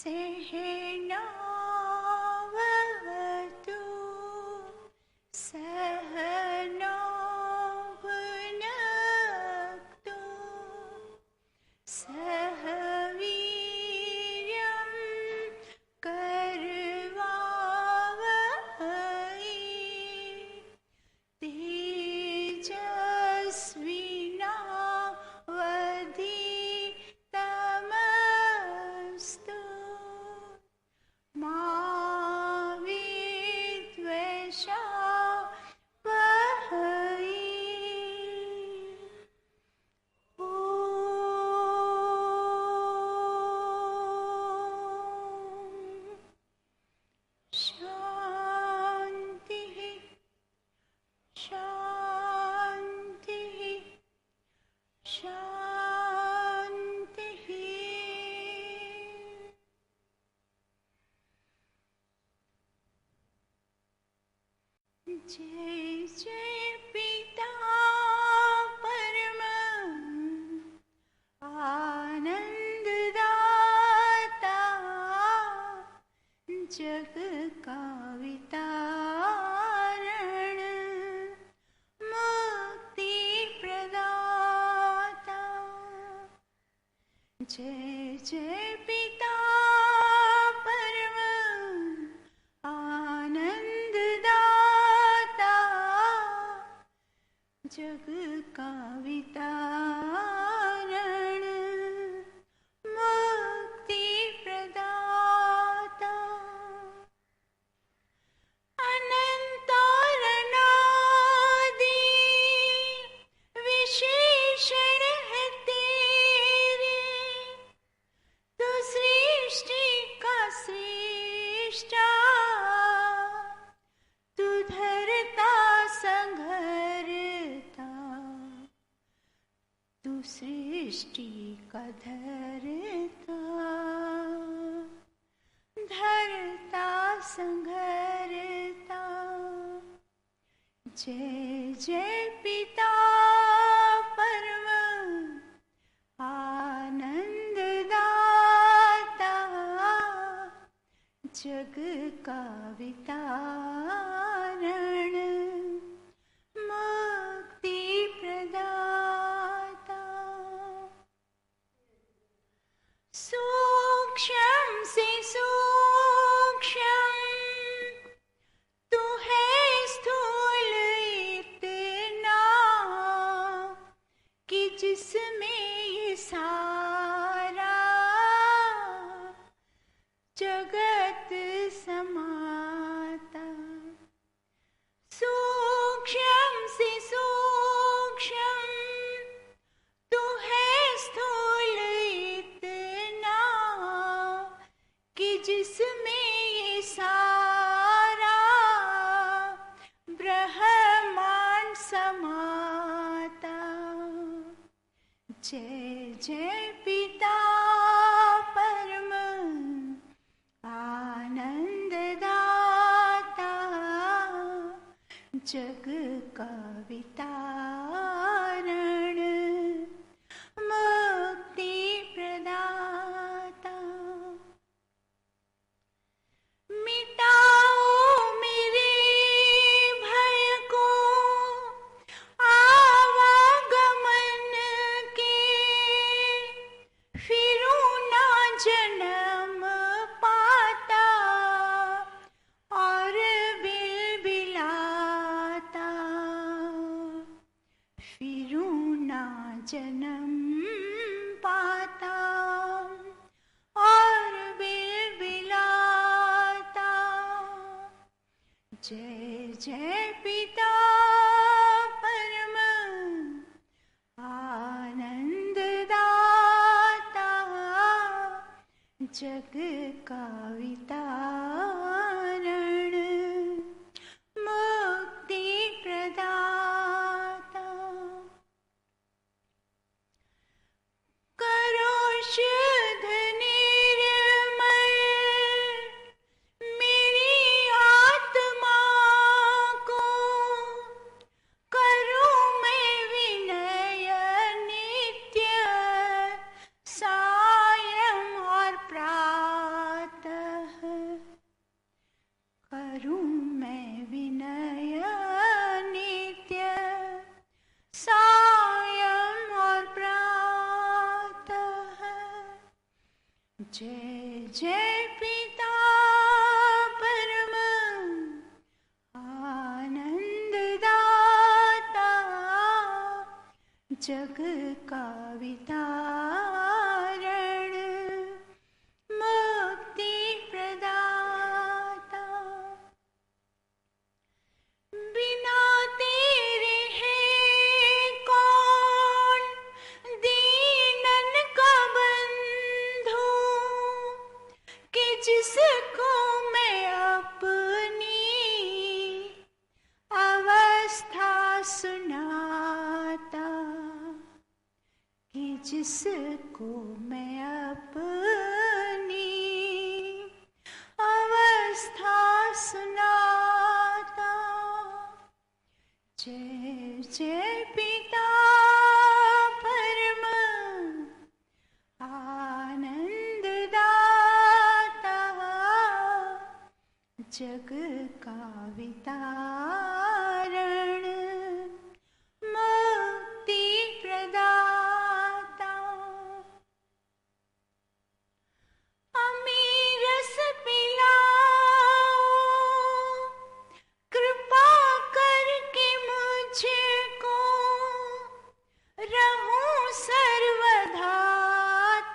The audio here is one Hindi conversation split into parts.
सहनावतु सहनौ भुनक्तु सह वीर्यं करवावहै तेजस्विनावधीतमस्तु मा विद्विषावहै। शान्तिः शान्तिः शान्तिः। जय जय पिता परम आनंददाता जग का वितारण मुक्ति प्रदाता। जय जय पिता परम आनंददाता जग का वितारण मुक्ति प्रदाता। अनंत अनादि विशेषण है तेरे, तू सृष्टि का सृष्टा, तू धरता संघरता, तू सृष्टि का धरता धरता संघरता। जय जय पिता परम आनंददाता जग का वितारण मुक्ति प्रदाता। सूक्ष्म से सूक्ष्म तू है स्थूल इतना कि जिसमें ये सारा जगत समाता। सूक्ष्म से सूक्ष्म तू है स्थूल इतना कि जिसमें ये सारा ब्रह्मांड समाता। जय जय पिता परम आनंददाता जग का वितारण मुक्ति प्रदाता। मिटाओ मेरे भय को आवागमन के, फिरूं ना जन्म पाता और बिलबिलाता। फिरूं ना जन्म पाता और बिलबिलाता। जय जय पिता परम आनंददाता जग का वितारण मुक्ति प्रदाता। करो शुद्ध निर्मल मेरी आत्मा को, करूं मैं विनय नित्य सायं और प्रातः। जय जय पिता परम आनंद दाता, जग का वितारण मुक्ति प्रदाता। बिना तेरे है कौन दीनन का बंधु, कि जिसको मैं अपनी अवस्था सुनाता, कि जिसको मैं अपनी अवस्था सुनाता। जय जय पिता परम आनंद दाता, जग का वितारण मुक्ति प्रदाता। अमी रस पिलाओ, कृपा करके मुझको, रहूं सर्वदा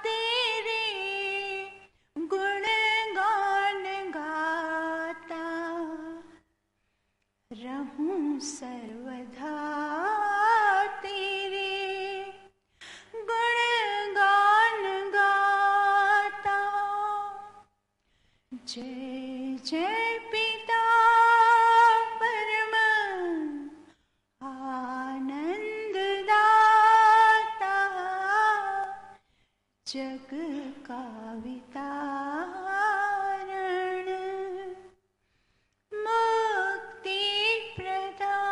तेरे गुणगान गाता, रहूं सर्वदा तेरे गुणगान गाता। जय जय पिता परम आनंद दाता, जग का वितारण मुक्ति प्रदाता।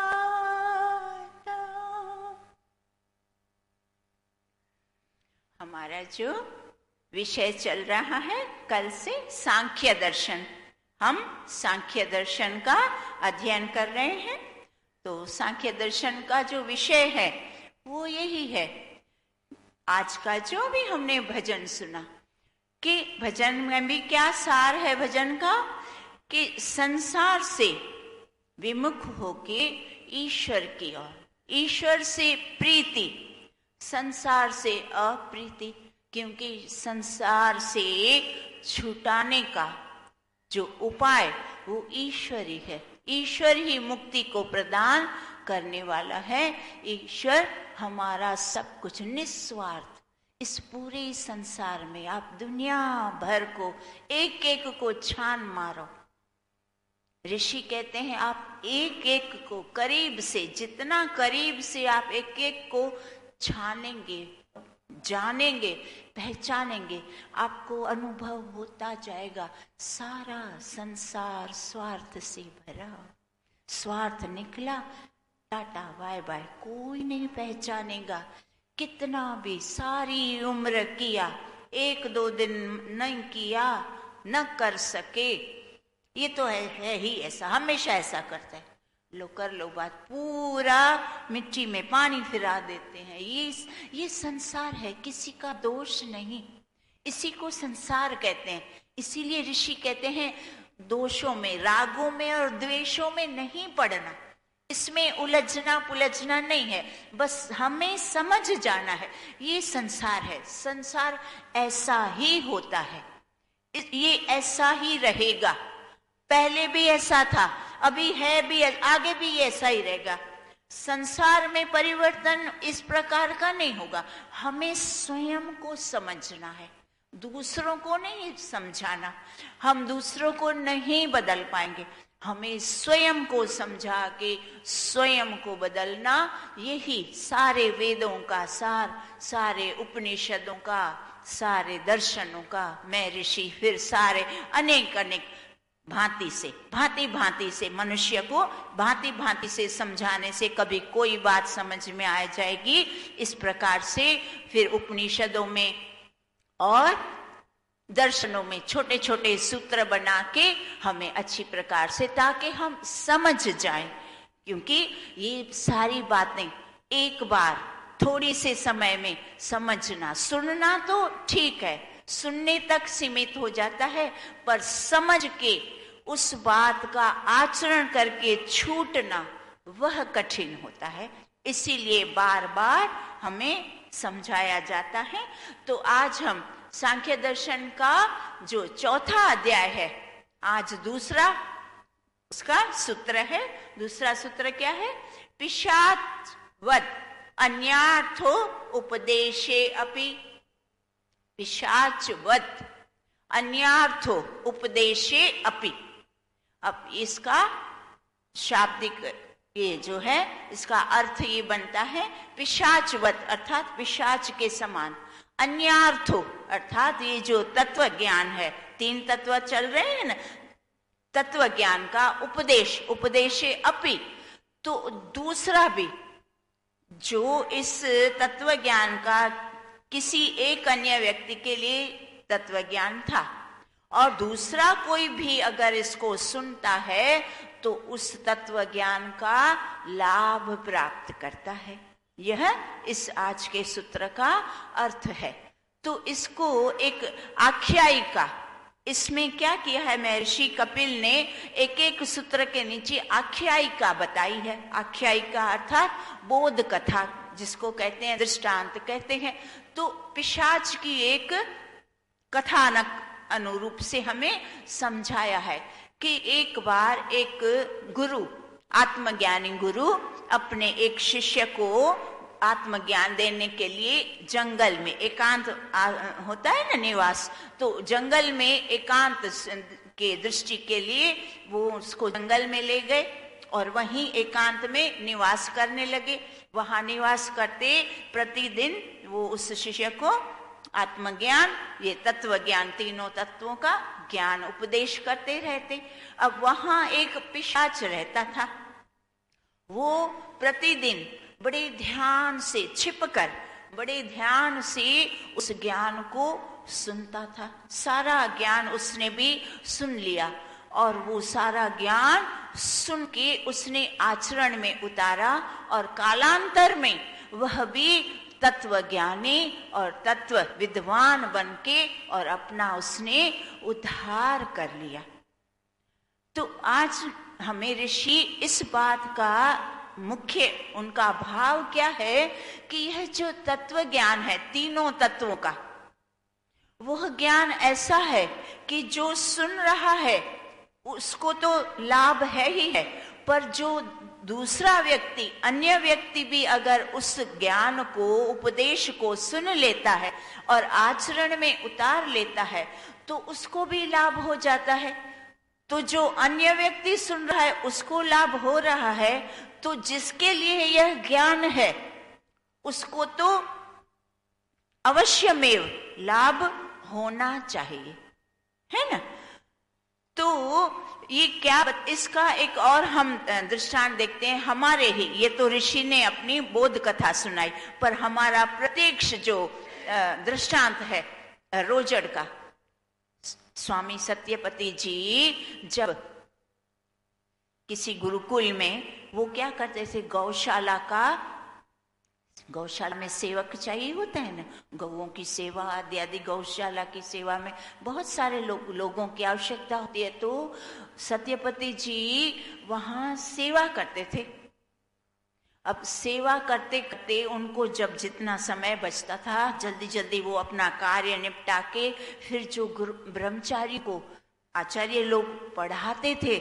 हमारा जो विषय चल रहा है कल से सांख्य दर्शन, हम सांख्य दर्शन का अध्ययन कर रहे हैं। तो सांख्य दर्शन का जो विषय है वो यही है। आज का जो भी हमने भजन सुना, कि भजन में भी क्या सार है भजन का, कि संसार से विमुख होके ईश्वर की ओर, ईश्वर से प्रीति, संसार से अप्रीति। क्योंकि संसार से छुटाने का जो उपाय वो ईश्वर ही है। ईश्वर ही मुक्ति को प्रदान करने वाला है। ईश्वर हमारा सब कुछ निस्वार्थ। इस पूरे संसार में आप दुनिया भर को एक एक को छान मारो। ऋषि कहते हैं आप एक एक को करीब से, जितना करीब से आप एक एक को छानेंगे, जानेंगे, पहचानेंगे, आपको अनुभव होता जाएगा सारा संसार स्वार्थ से भरा। स्वार्थ निकला, टाटा बाय बाय, कोई नहीं पहचानेगा। कितना भी सारी उम्र किया, एक दो दिन नहीं किया, न कर सके, ये तो है ही ऐसा, हमेशा ऐसा करता है। लो कर लो बात, पूरा मिट्टी में पानी फिरा देते हैं। ये संसार है, किसी का दोष नहीं, इसी को संसार कहते हैं। इसीलिए ऋषि कहते हैं दोषों में, रागों में और द्वेषों में नहीं पड़ना, इसमें उलझना पुलझना नहीं है, बस हमें समझ जाना है ये संसार है, संसार ऐसा ही होता है, ये ऐसा ही रहेगा। पहले भी ऐसा था, अभी है भी, आगे भी ऐसा ही रहेगा। संसार में परिवर्तन इस प्रकार का नहीं होगा। हमें स्वयं को समझना है, दूसरों को नहीं समझाना। हम दूसरों को नहीं बदल पाएंगे, हमें स्वयं को समझा के स्वयं को बदलना। यही सारे वेदों का सार, सारे उपनिषदों का, सारे दर्शनों का, मैं ऋषि फिर सारे अनेक अनेक भांति से मनुष्य को भांति भांति से समझाने से कभी कोई बात समझ में आ जाएगी। इस प्रकार से फिर उपनिषदों में और दर्शनों में छोटे छोटे सूत्र बना के हमें अच्छी प्रकार से, ताकि हम समझ जाएं। क्योंकि ये सारी बातें एक बार थोड़ी से समय में समझना, सुनना तो ठीक है, सुनने तक सीमित हो जाता है, पर समझ के उस बात का आचरण करके छूटना वह कठिन होता है। इसीलिए बार बार हमें समझाया जाता है। तो आज हम सांख्य दर्शन का जो चौथा अध्याय है, आज दूसरा उसका सूत्र है। दूसरा सूत्र क्या है? पिशाचवत् अन्यार्थो उपदेशे अपि। पिशाचवत् अन्यार्थो उपदेशे अपि। अब इसका शाब्दिक ये जो है, इसका अर्थ ये बनता है पिशाचवत् अर्थात पिशाच के समान, अन्यार्थो अर्थात ये जो तत्व ज्ञान है, 3 तत्व चल रहे हैं ना, तत्व ज्ञान का उपदेश, उपदेशे अपि, तो दूसरा भी जो इस तत्व ज्ञान का किसी एक अन्य व्यक्ति के लिए तत्व ज्ञान था, और दूसरा कोई भी अगर इसको सुनता है तो उस तत्व ज्ञान का लाभ प्राप्त करता है। यह इस आज के सूत्र का अर्थ है। तो इसको एक आख्यायिका, इसमें क्या किया है महर्षि कपिल ने, एक एक सूत्र के नीचे आख्यायिका बताई है। आख्यायिका अर्थात बोध कथा, जिसको कहते हैं दृष्टांत कहते हैं। तो पिशाच की एक कथानक अनुरूप से हमें समझाया है कि एक बार एक गुरु, आत्मज्ञानी गुरु अपने एक शिष्य को आत्मज्ञान देने के लिए जंगल में, एकांत होता है ना निवास, तो जंगल में एकांत के दृष्टि के लिए वो उसको जंगल में ले गए और वहीं एकांत में निवास करने लगे। वहां निवास करते प्रतिदिन वो उस शिष्य को आत्मज्ञान, ये तत्व ज्ञान, तीनों तत्वों का ज्ञान उपदेश करते रहते। अब वहां एक पिशाच रहता था। वो प्रतिदिन बड़े ध्यान से छिपकर, बड़े ध्यान से उस ज्ञान को सुनता था। सारा ज्ञान उसने भी सुन लिया और वो सारा ज्ञान सुन के उसने आचरण में उतारा और कालांतर में वह भी तत्व ज्ञानी और तत्व विद्वान बनके और अपना उसने उद्धार कर लिया। तो आज हमें ऋषि इस बात का मुख्य उनका भाव क्या है कि यह जो तत्व ज्ञान है तीनों तत्वों का, वह ज्ञान ऐसा है कि जो सुन रहा है उसको तो लाभ है ही है, पर जो दूसरा व्यक्ति, अन्य व्यक्ति भी अगर उस ज्ञान को, उपदेश को सुन लेता है और आचरण में उतार लेता है तो उसको भी लाभ हो जाता है। तो जो अन्य व्यक्ति सुन रहा है उसको लाभ हो रहा है, तो जिसके लिए यह ज्ञान है उसको तो अवश्यमेव लाभ होना चाहिए, है ना। तो ये क्या, इसका एक और हम दृष्टांत देखते हैं हमारे ही, ये तो ऋषि ने अपनी बोध कथा सुनाई, पर हमारा प्रत्यक्ष जो दृष्टांत है रोजड़ का, स्वामी सत्यपति जी जब किसी गुरुकुल में वो क्या करते थे, गौशाला में सेवक चाहिए होता है ना, गौओं की सेवा आदि गौशाला की सेवा में बहुत सारे लोगों की आवश्यकता होती है। तो सत्यपति जी वहां सेवा करते थे। अब सेवा करते करते उनको जब जितना समय बचता था जल्दी जल्दी वो अपना कार्य निपटा के फिर जो ब्रह्मचारी को आचार्य लोग पढ़ाते थे,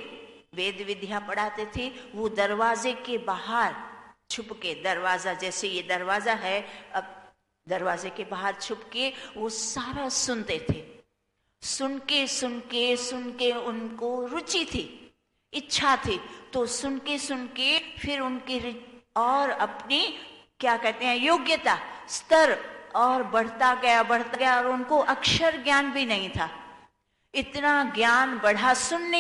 वेद विद्या पढ़ाते थे, वो दरवाजे के बाहर छुप के, दरवाजा जैसे ये दरवाजा है, अब दरवाजे के बाहर छुप के वो सारा सुनते थे। सुन के उनको रुचि थी, इच्छा थी, तो सुन के फिर उनकी और अपनी क्या कहते हैं योग्यता स्तर और बढ़ता गया और उनको अक्षर ज्ञान भी नहीं था। इतना ज्ञान बढ़ा, सुनते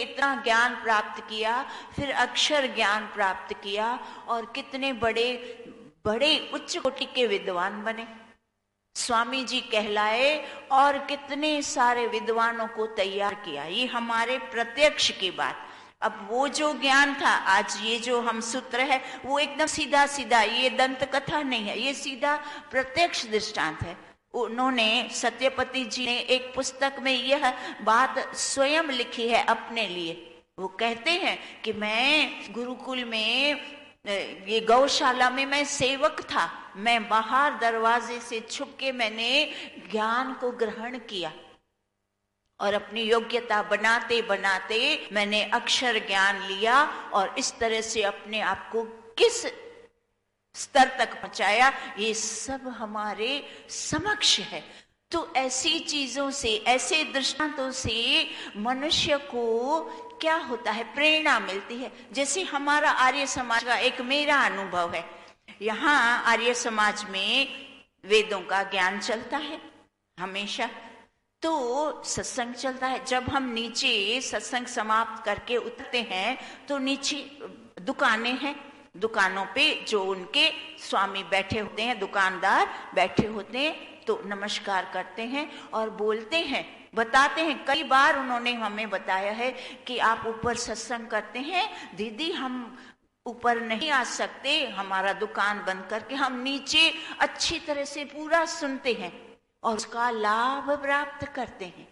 इतना ज्ञान प्राप्त किया, फिर अक्षर ज्ञान प्राप्त किया और कितने बड़े उच्च कोटि के विद्वान बने, स्वामी जी कहलाए और कितने सारे विद्वानों को तैयार किया। ये हमारे प्रत्यक्ष की बात। अब वो जो ज्ञान था, आज ये जो हम सूत्र है वो एकदम सीधा, ये दंत कथा नहीं है, ये सीधा प्रत्यक्ष दृष्टांत है। उन्होंने, सत्यपति जी ने एक पुस्तक में यह बात स्वयं लिखी है अपने लिए। वो कहते हैं कि मैं गुरुकुल में, ये गौशाला में मैं सेवक था, मैं बाहर दरवाजे से छुप के मैंने ज्ञान को ग्रहण किया और अपनी योग्यता बनाते बनाते मैंने अक्षर ज्ञान लिया और इस तरह से अपने आप को किस स्तर तक पहुंचाया, ये सब हमारे समक्ष है। तो ऐसी चीजों से, ऐसे दृष्टांतों से मनुष्य को क्या होता है, प्रेरणा मिलती है। जैसे हमारा आर्य समाज का एक मेरा अनुभव है, यहाँ आर्य समाज में वेदों का ज्ञान चलता है हमेशा, तो सत्संग चलता है। जब हम नीचे सत्संग समाप्त करके उतरते हैं तो नीचे दुकानें हैं, दुकानों पे जो उनके स्वामी बैठे होते हैं, दुकानदार बैठे होते हैं, तो नमस्कार करते हैं और बोलते हैं, बताते हैं। कई बार उन्होंने हमें बताया है कि आप ऊपर सत्संग करते हैं दीदी, हम ऊपर नहीं आ सकते, हमारा दुकान बंद करके हम नीचे अच्छी तरह से पूरा सुनते हैं और उसका लाभ प्राप्त करते हैं।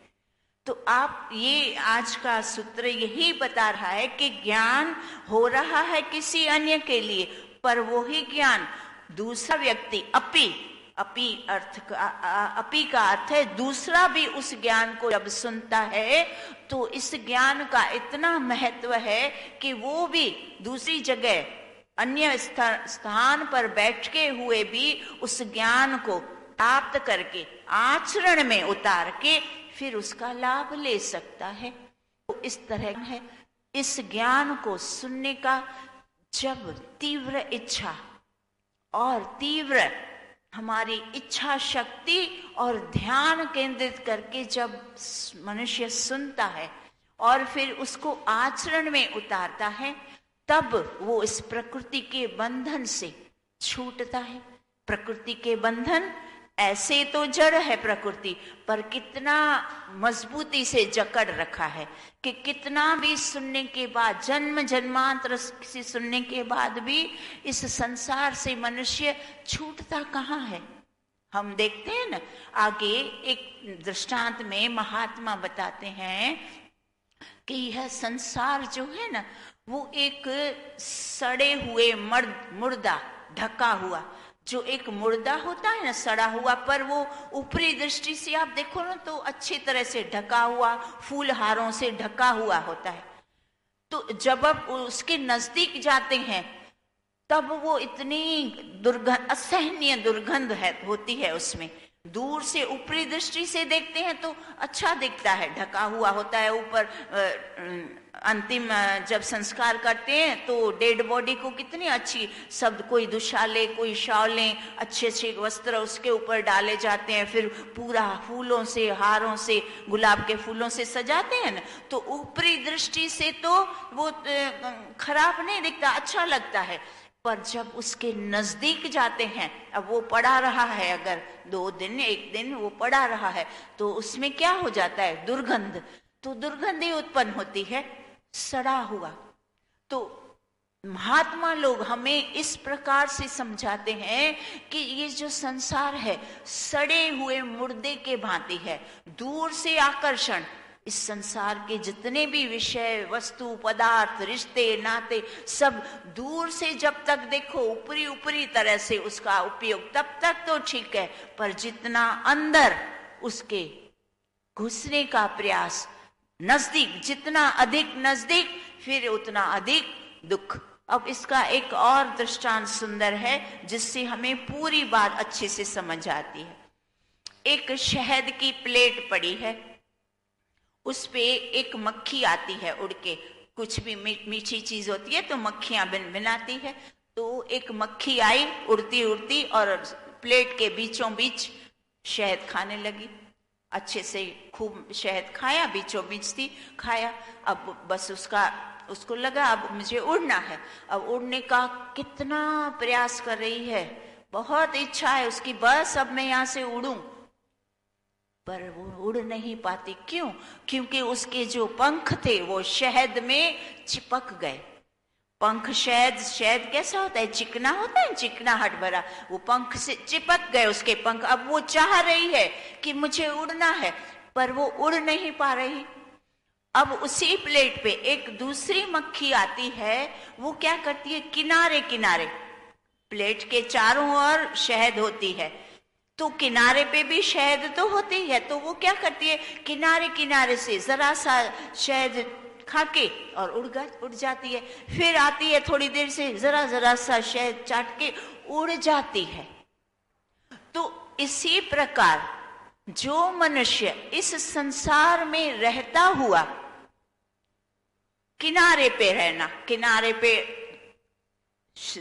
तो आप, ये आज का सूत्र यही बता रहा है कि ज्ञान हो रहा है किसी अन्य के लिए, पर वो ही ज्ञान दूसरा व्यक्ति, अपी का अर्थ है दूसरा भी उस ज्ञान को जब सुनता है तो इस ज्ञान का इतना महत्व है कि वो भी दूसरी जगह अन्य स्थान पर बैठ के हुए भी उस ज्ञान को प्राप्त करके आचरण में उतार के फिर उसका लाभ ले सकता है। तो इस तरह है, इस ज्ञान को सुनने का जब तीव्र इच्छा और तीव्र हमारी इच्छा शक्ति और ध्यान केंद्रित करके जब मनुष्य सुनता है और फिर उसको आचरण में उतारता है, तब वो इस प्रकृति के बंधन से छूटता है। प्रकृति के बंधन, ऐसे तो जड़ है प्रकृति, पर कितना मजबूती से जकड़ रखा है कि कितना भी सुनने के बाद, जन्म जन्मांतर से सुनने के बाद भी इस संसार से मनुष्य छूटता कहाँ है। हम देखते हैं ना, आगे एक दृष्टांत में महात्मा बताते हैं कि यह संसार जो है ना, वो एक सड़े हुए मुर्दा ढका हुआ, जो एक मुर्दा होता है ना सड़ा हुआ, पर वो ऊपरी दृष्टि से आप देखो ना तो अच्छी तरह से ढका हुआ, फूल हारों से ढका हुआ होता है। तो जब आप उसके नजदीक जाते हैं तब वो इतनी असहनीय दुर्गंध होती है उसमें। दूर से ऊपरी दृष्टि से देखते हैं तो अच्छा दिखता है, ढका हुआ होता है ऊपर। अंतिम जब संस्कार करते हैं तो डेड बॉडी को कितनी अच्छी शब्द, कोई दुशाले, कोई शॉले, अच्छे अच्छे वस्त्र उसके ऊपर डाले जाते हैं, फिर पूरा फूलों से, हारों से, गुलाब के फूलों से सजाते हैं ना। तो ऊपरी दृष्टि से तो वो खराब नहीं दिखता, अच्छा लगता है, पर जब उसके नजदीक जाते हैं, अब वो पड़ा रहा है, अगर 2 दिन 1 दिन वो पड़ा रहा है तो उसमें क्या हो जाता है, दुर्गंध। तो दुर्गंध ही उत्पन्न होती है, सड़ा हुआ। तो महात्मा लोग हमें इस प्रकार से समझाते हैं कि ये जो संसार है सड़े हुए मुर्दे के भांति है। दूर से आकर्षण, इस संसार के जितने भी विषय, वस्तु, पदार्थ, रिश्ते, नाते, सब दूर से जब तक देखो ऊपरी ऊपरी तरह से उसका उपयोग, तब तक तो ठीक है, पर जितना अंदर उसके घुसने का प्रयास, नजदीक, जितना अधिक नजदीक फिर उतना अधिक दुख। अब इसका एक और दृष्टांत सुंदर है जिससे हमें पूरी बात अच्छे से समझ आती है। एक शहद की प्लेट पड़ी है, उस पे एक मक्खी आती है उड़ के, कुछ भी मीठी चीज होती है तो मक्खियां भिनभिनाती है। तो एक मक्खी आई उड़ती उड़ती और प्लेट के बीचों बीच शहद खाने लगी। अच्छे से खूब शहद खाया, बीचों बीच थी, खाया। अब बस उसको लगा अब मुझे उड़ना है। अब उड़ने का कितना प्रयास कर रही है, बहुत इच्छा है उसकी, बस अब मैं यहाँ से उड़ूं, पर वो उड़ नहीं पाती। क्यों? क्योंकि उसके जो पंख थे वो शहद में चिपक गए। पंख शहद, शहद कैसा होता है? चिकना होता है, चिकनाहट भरा। वो पंख से चिपक गए उसके पंख। अब वो चाह रही है कि मुझे उड़ना है, पर वो उड़ नहीं पा रही। अब उसी प्लेट पे एक दूसरी मक्खी आती है। वो क्या करती है? किनारे किनारे, प्लेट के चारों ओर शहद होती है, तो किनारे पे भी शहद तो होती है, तो वो क्या करती है? किनारे किनारे से जरा सा शहद खाके और उड़ जाती है। फिर आती है थोड़ी देर से, जरा जरा सा शहद चाट के उड़ जाती है। तो इसी प्रकार जो मनुष्य इस संसार में रहता हुआ किनारे पे रहना, किनारे पे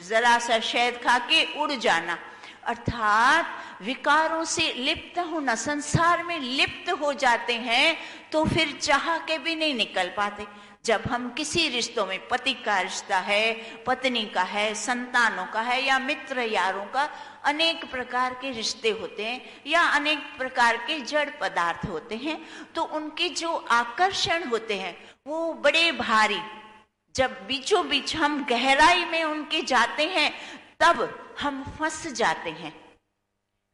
जरा सा शहद खा के उड़ जाना, अर्थात विकारों से लिप्त होना, संसार में लिप्त हो जाते हैं, तो फिर चाह के भी नहीं निकल पाते। जब हम किसी रिश्तों में, पति का रिश्ता है, पत्नी का है, संतानों का है, या मित्र यारों का, अनेक प्रकार के रिश्ते होते हैं, या अनेक प्रकार के जड़ पदार्थ होते हैं, तो उनके जो आकर्षण होते हैं वो बड़े भारी। जब बीचों बीच हम गहराई में उनके जाते हैं, तब हम फंस जाते हैं।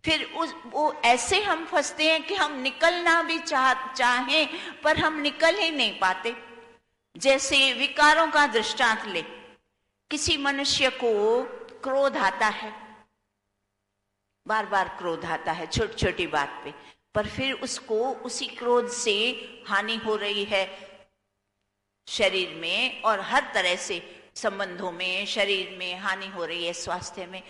फिर वो ऐसे हम फंसते हैं कि हम निकलना भी चाहें, पर हम निकल ही नहीं पाते। जैसे विकारों का दृष्टांत ले, किसी मनुष्य को क्रोध आता है, बार बार क्रोध आता है छोटी छोटी बात पे, पर फिर उसको उसी क्रोध से हानि हो रही है शरीर में, और हर तरह से संबंधों में, शरीर में हानि हो रही है, स्वास्थ्य में।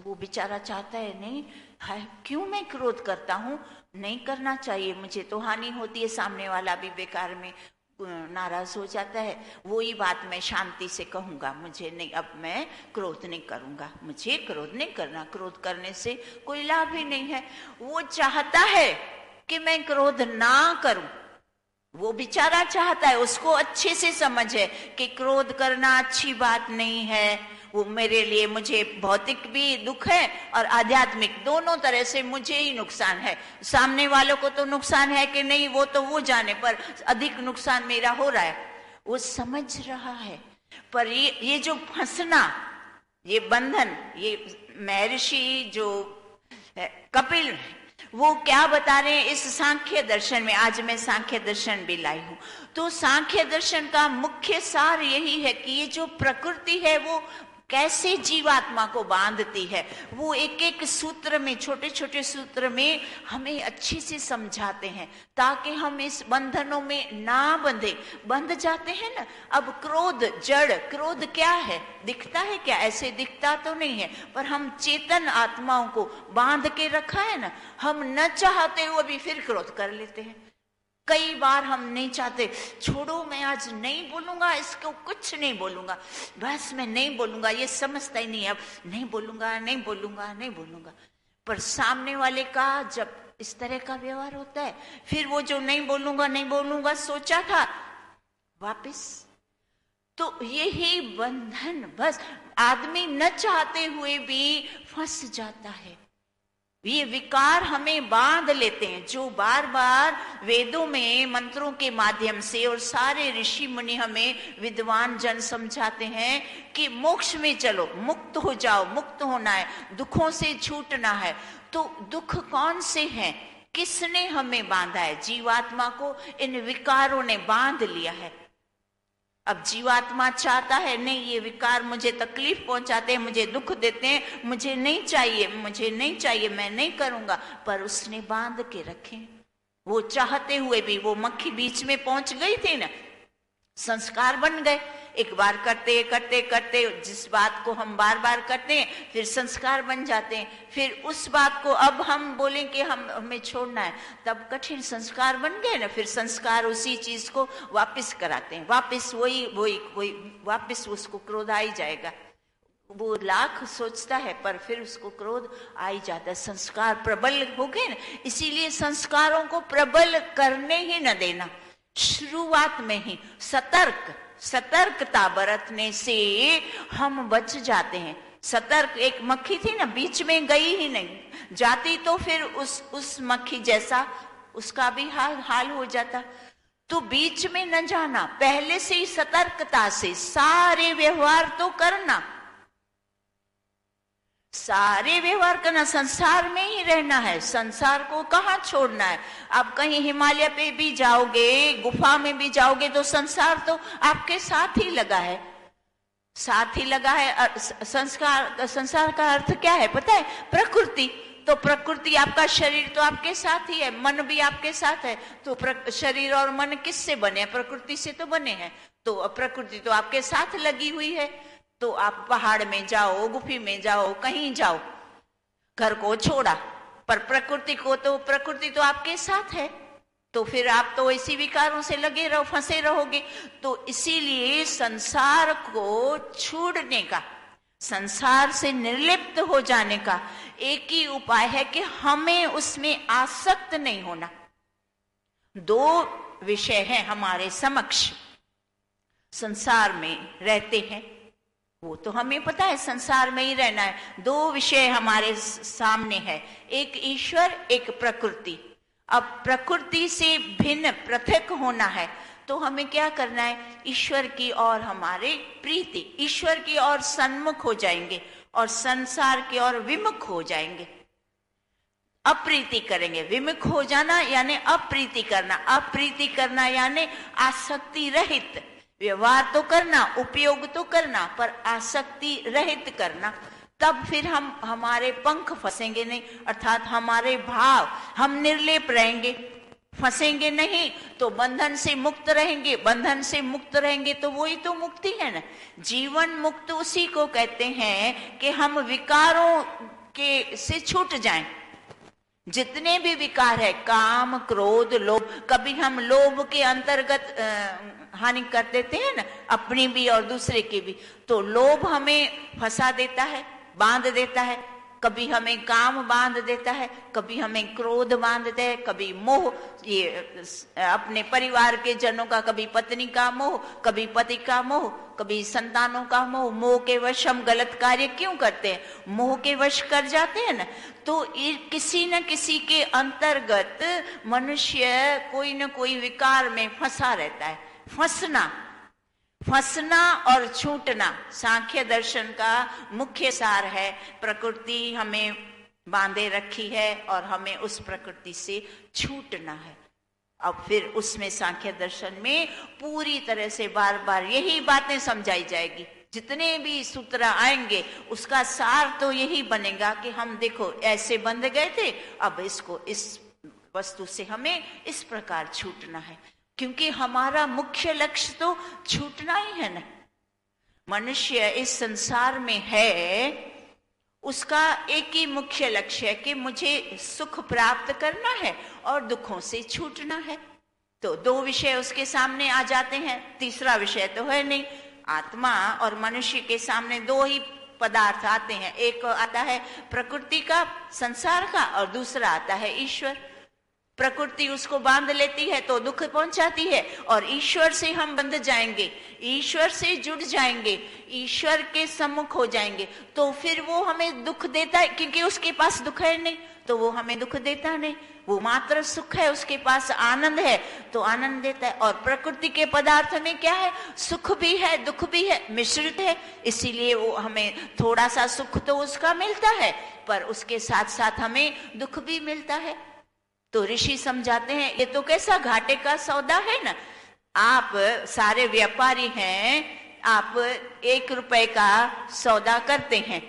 वो बेचारा चाहता है, नहीं है, क्यों मैं क्रोध करता हूँ? नहीं करना चाहिए, मुझे तो हानि होती है। सामने वाला भी बेकार में नाराज हो जाता है। वही बात मैं शांति से कहूंगा, मुझे नहीं, अब मैं क्रोध नहीं करूंगा, मुझे क्रोध नहीं करना, क्रोध करने से कोई लाभ ही नहीं है। वो चाहता है कि मैं क्रोध ना करूं, वो बेचारा चाहता है, उसको अच्छे से समझ है कि क्रोध करना अच्छी बात नहीं है। वो मेरे लिए, मुझे भौतिक भी दुख है और आध्यात्मिक, दोनों तरह से मुझे ही नुकसान है। सामने वालों को तो नुकसान है कि नहीं, वो तो वो जाने, पर अधिक नुकसान मेरा हो रहा है, वो समझ रहा है। पर ये जो फंसना, ये बंधन, ये महर्षि जो कपिल, वो क्या बता रहे हैं इस सांख्य दर्शन में। आज मैं सांख्य दर्शन भी लाई हूं। तो सांख्य दर्शन का मुख्य सार यही है कि ये जो प्रकृति है वो कैसे जीवात्मा को बांधती है। वो एक एक सूत्र में, छोटे छोटे सूत्र में हमें अच्छे से समझाते हैं, ताकि हम इस बंधनों में ना बंधे। बंध जाते हैं ना। अब क्रोध, जड़ क्रोध क्या है? दिखता है क्या? ऐसे दिखता तो नहीं है, पर हम चेतन आत्माओं को बांध के रखा है ना। हम न चाहते हुए भी फिर क्रोध कर लेते हैं। कई बार हम नहीं चाहते, छोड़ो मैं आज नहीं बोलूंगा, इसको कुछ नहीं बोलूंगा, बस मैं नहीं बोलूंगा, ये समझता ही नहीं, अब नहीं बोलूंगा, नहीं बोलूंगा, नहीं बोलूंगा। पर सामने वाले का जब इस तरह का व्यवहार होता है, फिर वो जो नहीं बोलूंगा, नहीं बोलूंगा सोचा था, वापस। तो यही बंधन, बस आदमी न चाहते हुए भी फंस जाता है। ये विकार हमें बांध लेते हैं, जो बार बार वेदों में मंत्रों के माध्यम से और सारे ऋषि मुनि हमें विद्वान जन समझाते हैं कि मोक्ष में चलो, मुक्त हो जाओ, मुक्त होना है, दुखों से छूटना है। तो दुख कौन से हैं? किसने हमें बांधा है? जीवात्मा को इन विकारों ने बांध लिया है। अब जीवात्मा चाहता है, नहीं ये विकार मुझे तकलीफ पहुंचाते हैं, मुझे दुख देते हैं, मुझे नहीं चाहिए, मुझे नहीं चाहिए, मैं नहीं करूंगा, पर उसने बांध के रखे। वो चाहते हुए भी, वो मक्खी बीच में पहुंच गई थी ना, संस्कार बन गए। एक बार करते करते करते जिस बात को हम बार बार करते हैं, फिर संस्कार बन जाते हैं। फिर उस बात को अब हम बोलें कि हमें छोड़ना है, तब कठिन संस्कार बन गए ना। फिर संस्कार उसी चीज को वापस कराते हैं, वापस वही वापस उसको क्रोध आ ही जाएगा। वो लाख सोचता है, पर फिर उसको क्रोध आ ही जाता है। संस्कार प्रबल हो गए ना, इसीलिए संस्कारों को प्रबल करने ही न देना। शुरुआत में ही सतर्कता बरतने से हम बच जाते हैं। सतर्क, एक मक्खी थी ना, बीच में गई ही नहीं, जाती तो फिर उस मक्खी जैसा उसका भी हाल हो जाता। तो बीच में न जाना, पहले से ही सतर्कता से सारे व्यवहार तो करना, सारे व्यवहार करना, संसार में ही रहना है, संसार को कहाँ छोड़ना है। आप कहीं हिमालय पे भी जाओगे, गुफा में भी जाओगे तो संसार तो आपके साथ ही लगा है, साथ ही लगा है। संसार का अर्थ क्या है पता है? प्रकृति। तो प्रकृति, आपका शरीर तो आपके साथ ही है, मन भी आपके साथ है। तो शरीर और मन किससे बने हैं? प्रकृति से तो बने हैं। तो प्रकृति तो आपके साथ लगी हुई है। तो आप पहाड़ में जाओ, गुफी में जाओ, कहीं जाओ, घर को छोड़ा, पर प्रकृति तो आपके साथ है। तो फिर आप तो इसी विकारों से लगे रहो, फंसे रहोगे। तो इसीलिए संसार को छोड़ने का, संसार से निर्लिप्त हो जाने का एक ही उपाय है कि हमें उसमें आसक्त नहीं होना। दो विषय हैं हमारे समक्ष, संसार में रहते हैं, वो तो हमें पता है संसार में ही रहना है। दो विषय हमारे सामने है, एक ईश्वर, एक प्रकृति। अब प्रकृति से भिन्न पृथक होना है तो हमें क्या करना है? ईश्वर की ओर हमारे प्रीति, ईश्वर की ओर सन्मुख हो जाएंगे और संसार की ओर विमुख हो जाएंगे, अप्रीति करेंगे। विमुख हो जाना यानी अप्रीति करना, अप्रीति करना यानी आसक्ति रहित व्यवहार तो करना, उपयोग तो करना, पर आसक्ति रहित करना। तब फिर हमारे पंख फंसेंगे नहीं, अर्थात हमारे भाव, हम निर्लेप रहेंगे, फंसेंगे नहीं, तो बंधन से मुक्त रहेंगे। बंधन से मुक्त रहेंगे तो वही तो मुक्ति है ना। जीवन मुक्त उसी को कहते हैं कि हम विकारों के से छूट जाएं। जितने भी विकार है, काम, क्रोध, लोभ, कभी हम लोभ के अंतर्गत हानि कर देते हैं ना, अपनी भी और दूसरे की भी। तो लोभ हमें फंसा देता है, बांध देता है। कभी हमें काम बांध देता है, कभी हमें क्रोध बांध देता है, कभी मोह, ये अपने परिवार के जनों का, कभी पत्नी का मोह, कभी पति का मोह, कभी संतानों का मोह। मोह के वश हम गलत कार्य क्यों करते हैं? मोह के वश कर जाते हैं ना। तो किसी न किसी के अंतर्गत मनुष्य कोई न कोई विकार में फंसा रहता है। फंसना और छूटना सांख्य दर्शन का मुख्य सार है। प्रकृति हमें बांधे रखी है और हमें उस प्रकृति से छूटना है। अब फिर उसमें सांख्य दर्शन में पूरी तरह से बार बार यही बातें समझाई जाएगी। जितने भी सूत्र आएंगे उसका सार तो यही बनेगा कि हम देखो ऐसे बंध गए थे, अब इसको, इस वस्तु से हमें इस प्रकार छूटना है, क्योंकि हमारा मुख्य लक्ष्य तो छूटना ही है ना। मनुष्य इस संसार में है, उसका एक ही मुख्य लक्ष्य है कि मुझे सुख प्राप्त करना है और दुखों से छूटना है। तो दो विषय उसके सामने आ जाते हैं, तीसरा विषय तो है नहीं। आत्मा और मनुष्य के सामने दो ही पदार्थ आते हैं, एक आता है प्रकृति का, संसार का, और दूसरा आता है ईश्वर। प्रकृति उसको बांध लेती है तो दुख पहुंचाती है, और ईश्वर से हम बंध जाएंगे, ईश्वर से जुड़ जाएंगे, ईश्वर के सम्मुख हो जाएंगे, तो फिर वो हमें दुख देता है, क्योंकि उसके पास दुख है नहीं, तो वो हमें दुख देता नहीं। वो मात्र सुख है, उसके पास आनंद है तो आनंद देता है। और प्रकृति के पदार्थ में क्या है? सुख भी है, दुख भी है, मिश्रित है। इसीलिए वो हमें थोड़ा सा सुख तो उसका मिलता है, पर उसके साथ साथ हमें दुख भी मिलता है। तो ऋषि समझाते हैं ये तो कैसा घाटे का सौदा है ना। आप सारे व्यापारी हैं, आप 1 रुपए का सौदा करते हैं,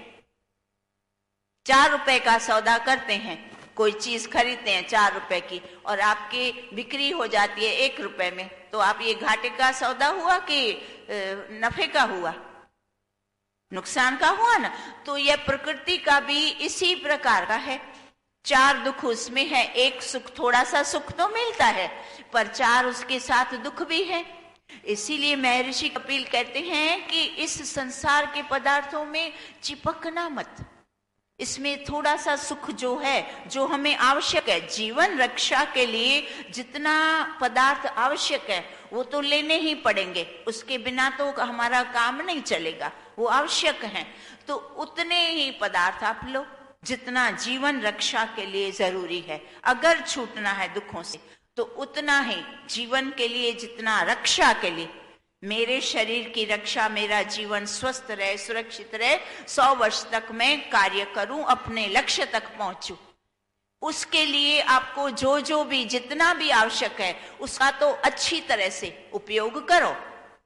4 रुपए का सौदा करते हैं, कोई चीज खरीदते हैं 4 रुपए की, और आपकी बिक्री हो जाती है 1 रुपए में, तो आप ये घाटे का सौदा हुआ कि नफे का हुआ? नुकसान का हुआ ना। तो यह प्रकृति का भी इसी प्रकार का है। 4 दुख उसमें है, एक सुख, थोड़ा सा सुख तो मिलता है, पर 4 उसके साथ दुख भी है। इसीलिए महर्षि कपिल कहते हैं कि इस संसार के पदार्थों में चिपकना मत। इसमें थोड़ा सा सुख जो है, जो हमें आवश्यक है, जीवन रक्षा के लिए जितना पदार्थ आवश्यक है वो तो लेने ही पड़ेंगे, उसके बिना तो हमारा काम नहीं चलेगा, वो आवश्यक है। तो उतने ही पदार्थ आप लो जितना जीवन रक्षा के लिए जरूरी है। अगर छूटना है दुखों से तो उतना ही जीवन के लिए, जितना रक्षा के लिए, मेरे शरीर की रक्षा, मेरा जीवन स्वस्थ रहे, सुरक्षित रहे, 100 वर्ष तक मैं कार्य करूं, अपने लक्ष्य तक पहुंचूं, उसके लिए आपको जो जो भी, जितना भी आवश्यक है उसका तो अच्छी तरह से उपयोग करो।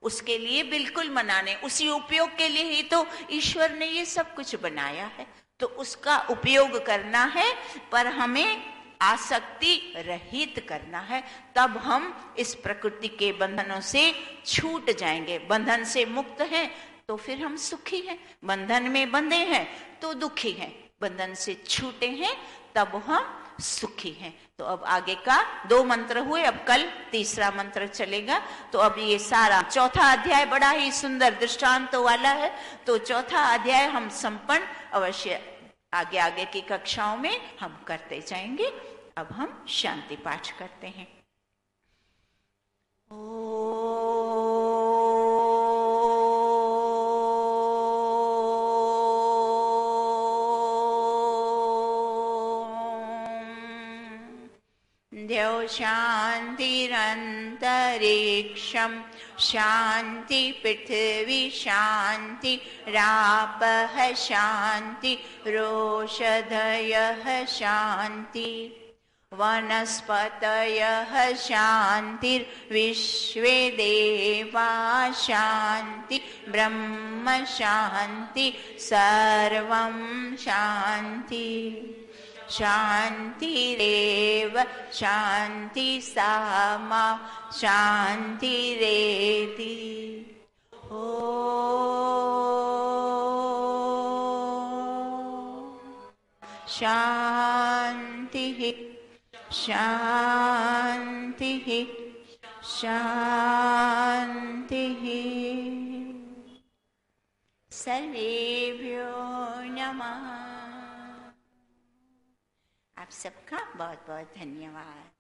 उसके लिए बिल्कुल मना नहीं, उसी उपयोग के लिए ही तो ईश्वर ने ये सब कुछ बनाया है, तो उसका उपयोग करना है, पर हमें आसक्ति रहित करना है। तब हम इस प्रकृति के बंधनों से छूट जाएंगे। बंधन से मुक्त हैं तो फिर हम सुखी हैं, बंधन में बंधे हैं तो दुखी हैं, बंधन से छूटे हैं तब हम सुखी हैं। तो अब आगे का 2 मंत्र हुए, अब कल तीसरा मंत्र चलेगा। तो अब ये सारा चौथा अध्याय बड़ा ही सुंदर दृष्टांतों वाला है, तो चौथा अध्याय हम संपन्न अवश्य आगे आगे की कक्षाओं में हम करते जाएंगे। अब हम शांति पाठ करते हैं। द्यौ शान्तिरन्तरिक्षं शान्ति पृथिवी शान्ति रापः शान्ति रोषधयः शान्ति वनस्पतयः शान्तिर्विश्वे देवा शान्ति ब्रह्म शान्ति सर्वं शान्ति शान्तिरेव शान्ति सामा शान्तिरेति। ओ शान्तिः शान्तिः शान्तिः। सर्वेभ्यो नमः। आप सबका बहुत बहुत धन्यवाद।